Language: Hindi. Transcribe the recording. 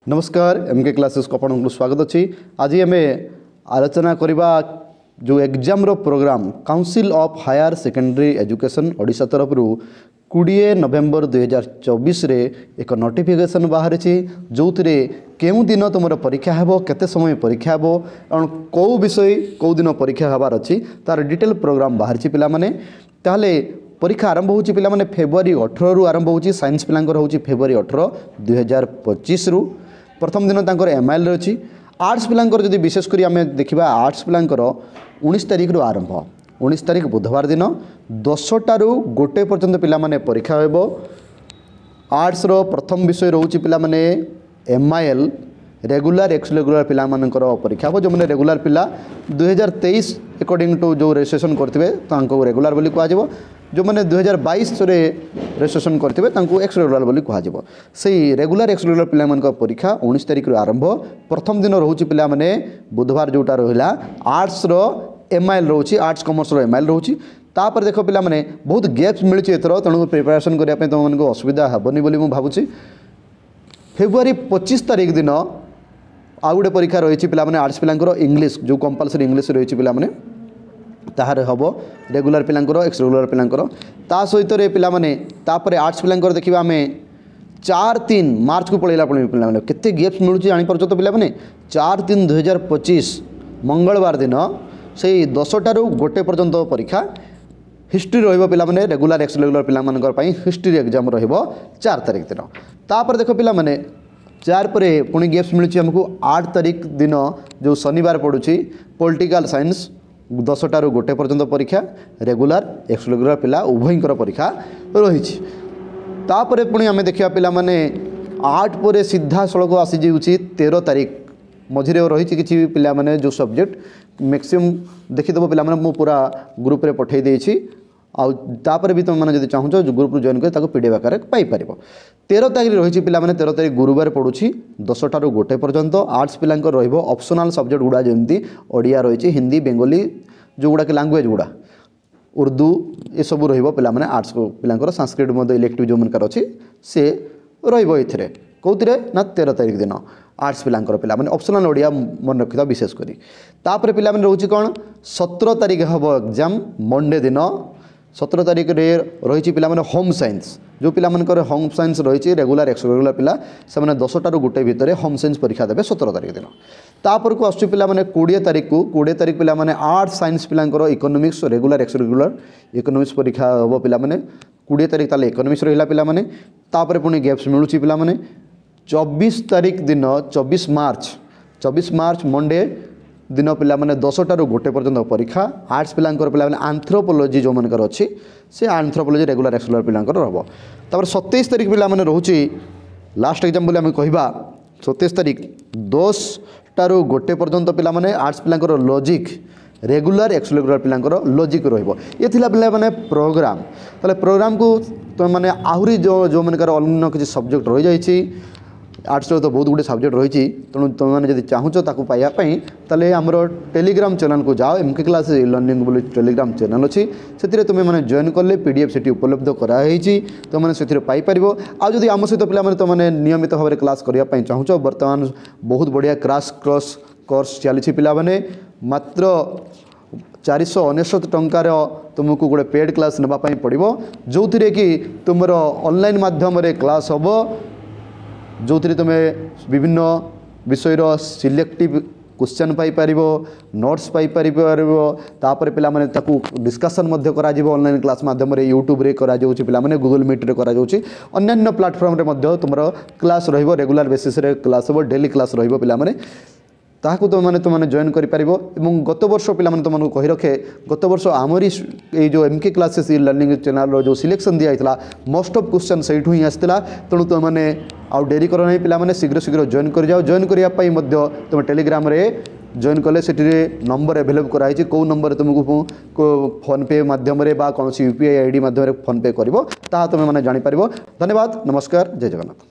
नमस्कार एमके क्लासेस को आपको स्वागत अच्छी आज आम आलोचना करवा जो एग्जाम रो program council of higher secondary education Odisha तरफ 20 नवेम्बर 2024 रे एक नोटिफिकेशन बाहरी जो केउ दिन तुम परीक्षा हेबो केते समय परीक्षा हेबो और कौ विषय कौ दिन परीक्षा हबार अच्छी तार डिटेल प्रोग्राम बाहरी पिला माने ताहले परीक्षा आरंभ होची पिला माने फेब्रुआरी 18 रु आरंभ होची साइंस पिलांकर होची फेब्रुआरी 18 2025 रु प्रथम दिन तांकर एमआईएल अच्छी आर्ट्स पिलांकर जदि विशेष करी आमे देखिबा आर्ट्स पिलांकर 19 तारिख रु आरंभ 19 तारिख बुधवार दिन 10टा रु गोटे पर्यंत पिला माने परीक्षा हेबो। आर्ट्स रो प्रथम विषय रहउची पिला माने एमआईएल रेगुलर एक्स रेगुलर पिला मानकर परीक्षा हो जो मैंने रेगुलर पिला 2023 अकॉर्डिंग टू जो रजिस्ट्रेशन करथिबे तांको रेगुलर बोली कहा जिवो जो मैंने 2022 रे रजिस्ट्रेशन करथिबे तांको एक्स रेगुलर बोली कहा जिवो सेही रेगुलर एक्स रेगुलर पिला मानकर परीक्षा 19 तारिख रु आरंभ प्रथम दिन रहउची पिला माने बुधवार जोटा रहिला आर्ट्स रो एमआईएल रहउची आर्ट्स कॉमर्स रो एमआईएल रहउची तापर देखो पिला माने बहुत गैप्स मिलुची एथरो तणु प्रिपरेशन करिया पे तुम मानको असुविधा हबनी बोली मु भाबुची। फेब्रुआरी 25 तारिख दिन आउ गोटे परीक्षा रही पिलाने आर्ट्स पिलांकर इंग्लिश जो कंपलसरी इंग्लिश रही पिलाने ताहार हम रेगुलर पिलांकर एक्स रेगुलर पिलांकर ता सहित पिलाने तापर आर्ट्स पिलांकर देखिबा आमे 4-3 मार्च को पळैला पिलाने केते गैप्स मिलुची जानि परछो तो पिलाने 4-3-2025 मंगलवार दिन से 10टा रु गोटे पर्यंत परीक्षा हिस्ट्री रहिबो पिलाने रेगुलर एक्स रेगुलर पिलामानकर पई हिस्ट्री एग्जाम रहिबो 4 तारिख दिन तापर देखो पिलाने 4 पर पुणी गैप्स मिलूँ आमको 8 तारिख दिन जो शनिवार पड़ुची पॉलिटिकल साइंस 10टा रु गोटे पर्यंत परीक्षा रेगुलर एक्स रेगुलर पिला उभयंकर परीक्षा रही तापर पुणी आम देखा पिलाने 8 पर सीधा सड़क आसी जाऊँगी 13 तारिख मझिरे रही किसी पिला माने जो सब्जेक्ट मैक्सिमम देखीदेव पिला माने मु पूरा ग्रुप रे पठे देछि आउ तापर भी तुम मैंने चाहूँ जो ग्रुप जॉइन कर पीडीएफ आकार पाइपर 13 तारिख रही पिला 13 तारिख गुरुवार पड़ुछि 10टा रु गोटे पर्यंत आर्ट्स पिलांकर रहिबो ऑप्शनल सब्जेक्ट गुड़ा जमती ओडिया रही हिंदी बेंगली जो गुड़ा लैंग्वेज गुड़ा उर्दू ये सब रहिबो पिला माने आर्ट्स पिलांकर संस्कृत मध्य इलेक्टिव जो मनकर अच्छी से रहिबो एथिरे कौथिरे ना 13 तारिख दिन आर्ट्स पिलांकर पिला माने ऑप्शनल ओडिया मन रखिता विशेष करी तापर पिला माने रहउछि कोन 17 तारिख हबो एग्जाम मंडे दिन 17 तारिख रे रही पिला माने होम साइंस जो पिला मानकर होम साइंस रही रेगुलर एक्स रेगुलर पिला से माने 10टा रु गोटे भितर होम साइंस परीक्षा देबे 17 तारिख दिन तापर को आसु पिला माने 20 तारिख पिला माने आर्ट साइंस पिलांकर economics regular ex regular economics परीक्षा हबो पिला माने 20 तारिख ताले इकोनॉमिक्स रहिला पिला माने तापर पुणी गैप्स मिलुची पिला माने 24 तारिख दिन 24 मार्च मंडे दिन पिला माने 10टा रु गोटे पर्यंत परीक्षा आर्ट्स पिलांकर पिला माने एंथ्रोपोलॉजी जो मनकर अच्छी से एंथ्रोपोलॉजी रेगुलर एक्सरेगुलर पिलांकर रहबो तापर 27 तारिख पिला माने रहउची लास्ट एग्जाम बोले आम कहबा 27 तारिख 10टा रु गोटे पर्यंत पिला माने आर्ट्स पिलांकर लॉजिक रेगुलर एक्स रेगुलर पिलांकर लॉजिक रहिबो ये थिला पिला माने प्रोग्राम ताले प्रोग्राम को तो माने आहुरी जो मनकर अन्य किसी सब्जेक्ट रही जाइछि आर्ट्स तो बहुत गुटे सब्जेक्ट रही तेणु तुम मैंने जब चाहूच ताकू पाइबापी ताले आमर टेलीग्राम चैनल को जाओ एमके क्लास लर्निंग बोली टेलीग्राम चैनल अच्छी से तुम मैंने जॉइन कले पीडीएफ से उपलब्ध कराई तुम मैंने से पाइपर आदि आम सहित पिला तुमने नियमित भाव में क्लास करने चाहूच बर्तमान बहुत बढ़िया क्रैश कोर्स चली पिलाने मात्र 499 टंकार तुमको गोटे पेड क्लास नापी पड़ो जो थी कि तुम ऑनलाइन माध्यम क्लास हम जो थी तुम विभिन्न विषय selective question Piper notes Piper तापर पिला माने ताकू डिस्कशन करा ऑनलाइन क्लास माध्यम यूट्यूब रे करा जाउछि पिला माने गूगल मीट रे करा जाउछि अन्य प्लेटफॉर्म रे मध्य तुमरो क्लास रहिबो रेगुलर बेसिस रे क्लास हो डेली क्लास रहिबो पिला माने ताकू तुमने जॉइन करें गत वर्ष पिला तुमको कही रखे गत वर्ष आमरी ये जो एमके क्लासेस लर्निंग चैनल जो सिलेक्शन दिया मोस्ट ऑफ क्वेश्चन से ही आसाला तेणु तुमने आउ डेरी कर नहीं पिला शीघ्र जॉइन कर जाओ जॉइन करने तुम टेलीग्राम रे जॉइन कले से नंबर अवेलेबल कराई कौ नंबर तुमको फोन पे माध्यम कौन यूपीआई आईडी माध्यम फोन पे कर तुम मैंने जापर। धन्यवाद। नमस्कार। जय जगन्नाथ।